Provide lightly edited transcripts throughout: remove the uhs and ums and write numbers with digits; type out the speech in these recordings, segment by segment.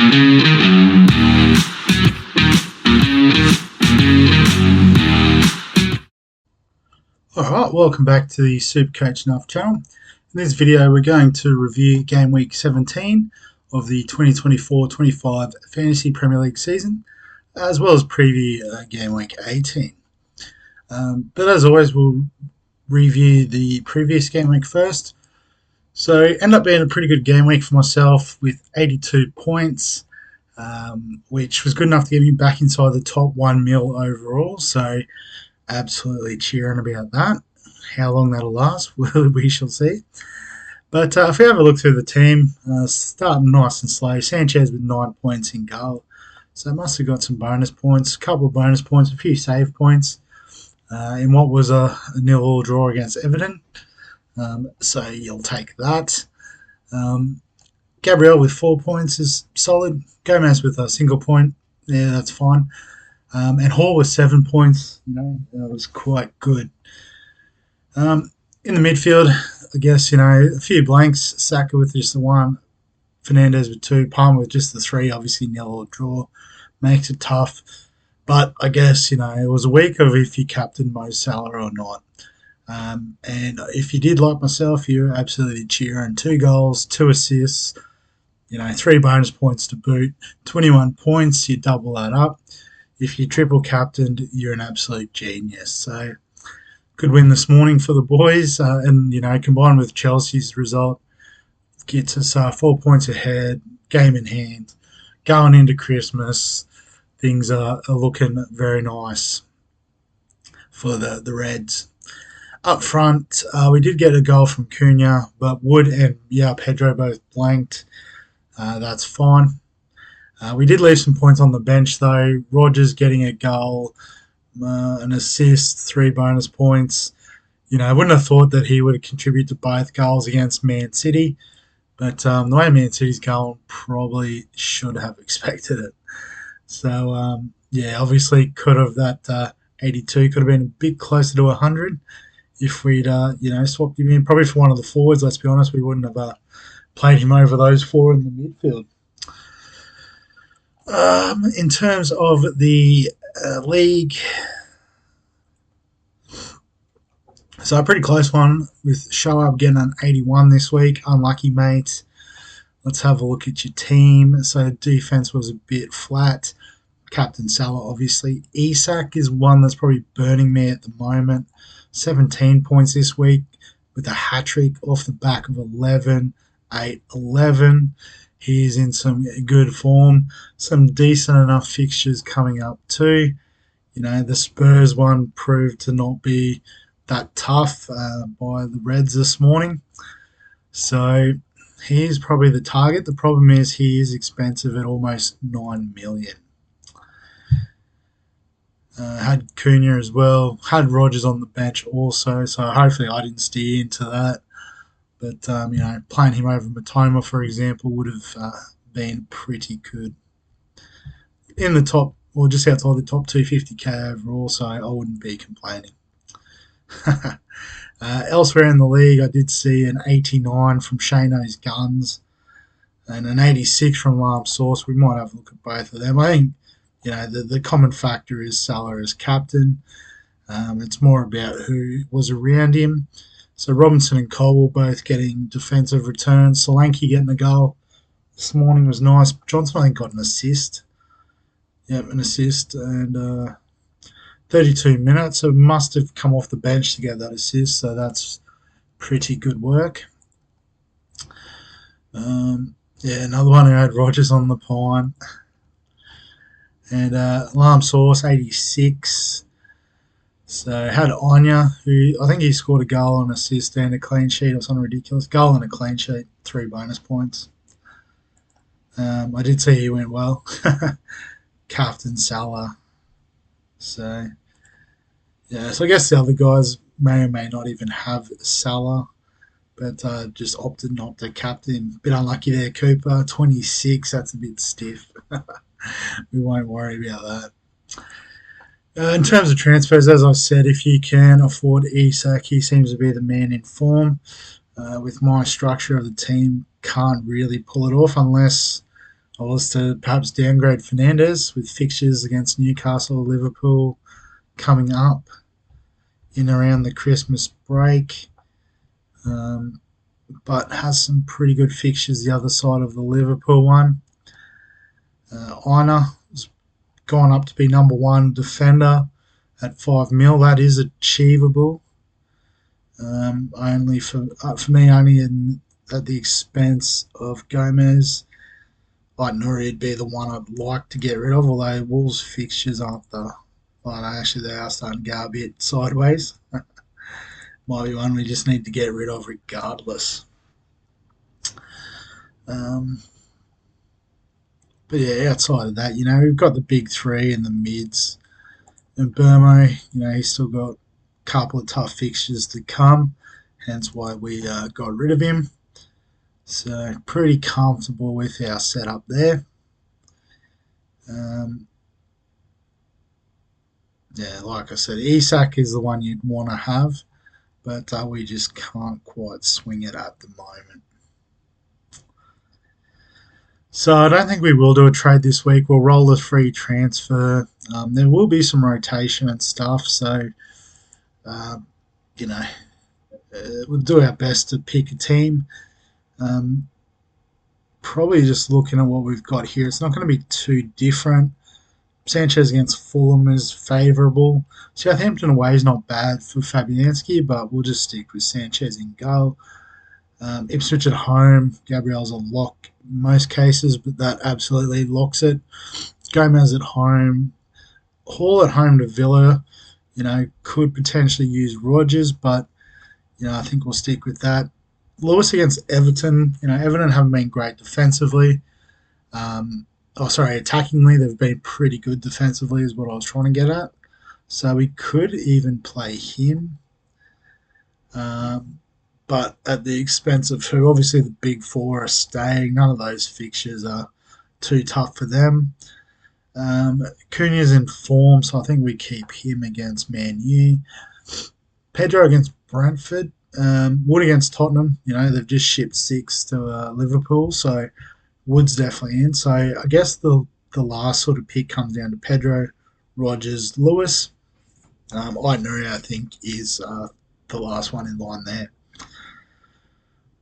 Alright, welcome back to the Supercoach Nuff channel. In this video we're going to review game week 17 of the 2024-25 Fantasy Premier League season, as well as preview game week 18. But as always, we'll review the previous game week first. So it ended up being a pretty good game week for myself with 82 points, which was good enough to get me back inside the top 1 mil overall. So absolutely cheering about that. How long that'll last, we shall see. But if we have a look through the team, starting nice and slow. Sanchez with 9 points in goal. So must have got some bonus points, a couple of bonus points, a few save points in what was a 0-0 draw against Everton. So you'll take that. Gabriel with 4 points is solid. Gomez with a single point. Yeah, that's fine. And Hall with 7 points, that was quite good. In the midfield, I guess, a few blanks. Saka with just the 1, Fernandez with 2, Palmer with just the 3. Obviously, 0-0 draw makes it tough. But I guess, it was a week of if you captain Mo Salah or not. And if you did like myself, you're absolutely cheering. 2 goals, 2 assists, 3 bonus points to boot, 21 points, you double that up. If you triple captained, you're an absolute genius. So, good win this morning for the boys. And, combined with Chelsea's result, gets us 4 points ahead, game in hand. Going into Christmas, things are looking very nice for the Reds. Up front, we did get a goal from Cunha, but Wood and Pedro both blanked. That's fine. We did leave some points on the bench, though. Rodgers getting a goal, an assist, 3 bonus points. I wouldn't have thought that he would contribute to both goals against Man City. But the way Man City's going, probably should have expected it. So, obviously could have that 82 could have been a bit closer to 100 if we'd, swapped him in. Probably for one of the forwards, let's be honest. We wouldn't have played him over those 4 in the midfield. In terms of the league, so a pretty close one with Shoaib getting an 81 this week. Unlucky, mate. Let's have a look at your team. So defense was a bit flat. Captain Salah, obviously. Isak is one that's probably burning me at the moment. 17 points this week with a hat-trick off the back of 11, 8, 11. He's in some good form. Some decent enough fixtures coming up too. The Spurs one proved to not be that tough by the Reds this morning. So he's probably the target. The problem is he is expensive at almost 9 million. Had Cunha as well. Had Rodgers on the bench also. So hopefully I didn't steer into that. But, playing him over Matoma, for example, would have been pretty good. In the top, or just outside the top 250k overall, so I wouldn't be complaining. Elsewhere in the league, I did see an 89 from Shano's Guns and an 86 from Lamb Sauce. We might have a look at both of them. I think, the common factor is Salah as captain. It's more about who was around him. So Robinson and Cole both getting defensive returns. Solanke getting a goal this morning was nice. Johnson, I think, got an assist. Yep, an assist. And 32 minutes. So must have come off the bench to get that assist. So that's pretty good work. Another one who had Rodgers on the pine. And Lamb Sauce, 86. So had Anya, who I think he scored a goal, an assist, and a clean sheet or something ridiculous. Goal and a clean sheet, 3 bonus points. I did see he went well. Captain Salah. So I guess the other guys may or may not even have Salah, but just opted not to captain. Bit unlucky there, Cooper. 26, that's a bit stiff. We won't worry about that. In terms of transfers, as I said, if you can afford Isak, he seems to be the man in form. With my structure of the team, can't really pull it off unless I was to perhaps downgrade Fernandez with fixtures against Newcastle, Liverpool coming up in around the Christmas break. Um, but has some pretty good fixtures the other side of the Liverpool one. Ina has gone up to be number one defender at 5 mil. That is achievable. Only for me, only at the expense of Gomez. Like Nuri would be the one I'd like to get rid of, although Wolves fixtures aren't the. Well, actually, they are starting to go a bit sideways. Might be one we just need to get rid of regardless. Um, but yeah, outside of that, we've got the big three in the mids. And Burmo, he's still got a couple of tough fixtures to come, hence why we got rid of him. So pretty comfortable with our setup there. Yeah, like I said, Isak is the one you'd want to have, but we just can't quite swing it at the moment. So I don't think we will do a trade this week. We'll roll the free transfer. There will be some rotation and stuff, so uh, you know we'll do our best to pick a team. Probably just looking at what we've got here, it's not going to be too different. Sanchez against Fulham is favourable. Southampton away is not bad for Fabianski, but we'll just stick with Sanchez in goal. Ipswich at home, Gabriel's a lock in most cases, but that absolutely locks it. Gomez at home, Hall at home to Villa, could potentially use Rodgers, but I think we'll stick with that. Lewis against Everton, Everton haven't been great defensively. Attackingly, they've been pretty good defensively, is what I was trying to get at. So we could even play him. But at the expense of who? Obviously, the big four are staying. None of those fixtures are too tough for them. Cunha's in form, so I think we keep him against Man U. Pedro against Brentford. Wood against Tottenham. They've just shipped 6 to Liverpool, so Wood's definitely in. So I guess the last sort of pick comes down to Pedro, Rodgers, Lewis. Nuri, I think, is the last one in line there.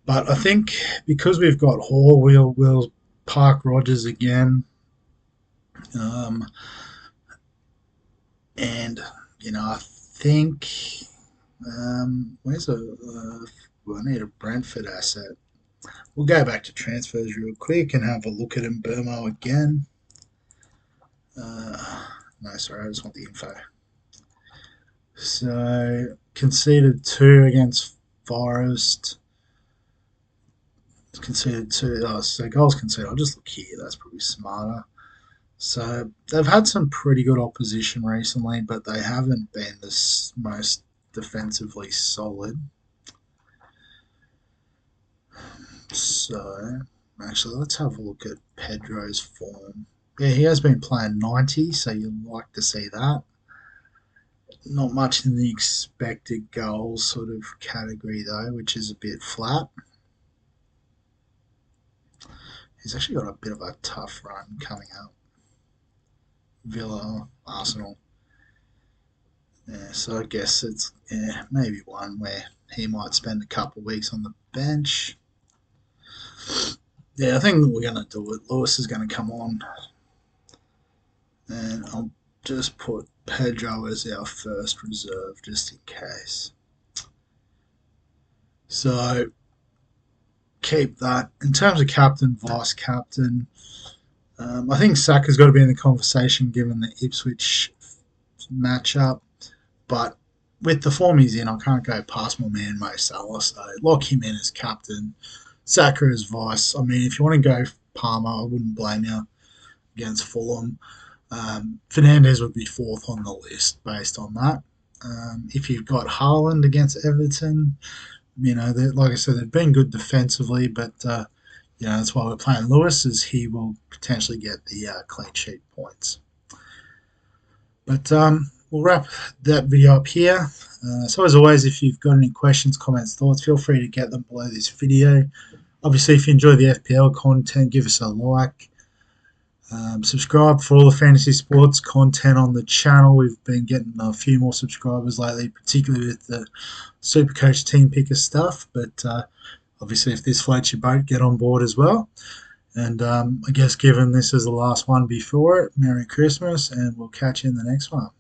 But I think because we've got Hall, we'll park Rodgers again. And I think I need a Brentford asset. We'll go back to transfers real quick and have a look at Burmo again. No, sorry, I just want the info. So conceded 2 against Forest. Conceded 2. So goals conceded. I'll just look here. That's probably smarter. So they've had some pretty good opposition recently, but they haven't been the most defensively solid. So actually, let's have a look at Pedro's form. Yeah, he has been playing 90, so you'd like to see that. Not much in the expected goals sort of category though, which is a bit flat. He's actually got a bit of a tough run coming up. Villa, Arsenal. Yeah, so I guess it's maybe one where he might spend a couple of weeks on the bench. Yeah, I think we're going to do it. Lewis is going to come on. And I'll just put Pedro as our first reserve just in case. So keep that. In terms of captain, vice captain, I think Saka's got to be in the conversation given the Ipswich matchup. But with the form he's in, I can't go past my man Mo Salah. So lock him in as captain. Saka as vice. I mean, if you want to go Palmer, I wouldn't blame you against Fulham. Fernandez would be 4th on the list based on that. If you've got Haaland against Everton, like I said, they've been good defensively, but that's why we're playing Lewis, as he will potentially get the clean sheet points. But we'll wrap that video up here. So as always, if you've got any questions, comments, thoughts, feel free to get them below this video. Obviously, if you enjoy the FPL content, give us a like. Subscribe for all the fantasy sports content on the channel. We've been getting a few more subscribers lately, particularly with the Supercoach Team Picker stuff. But obviously, if this floats your boat, get on board as well. And I guess given this is the last one before it, Merry Christmas, and we'll catch you in the next one.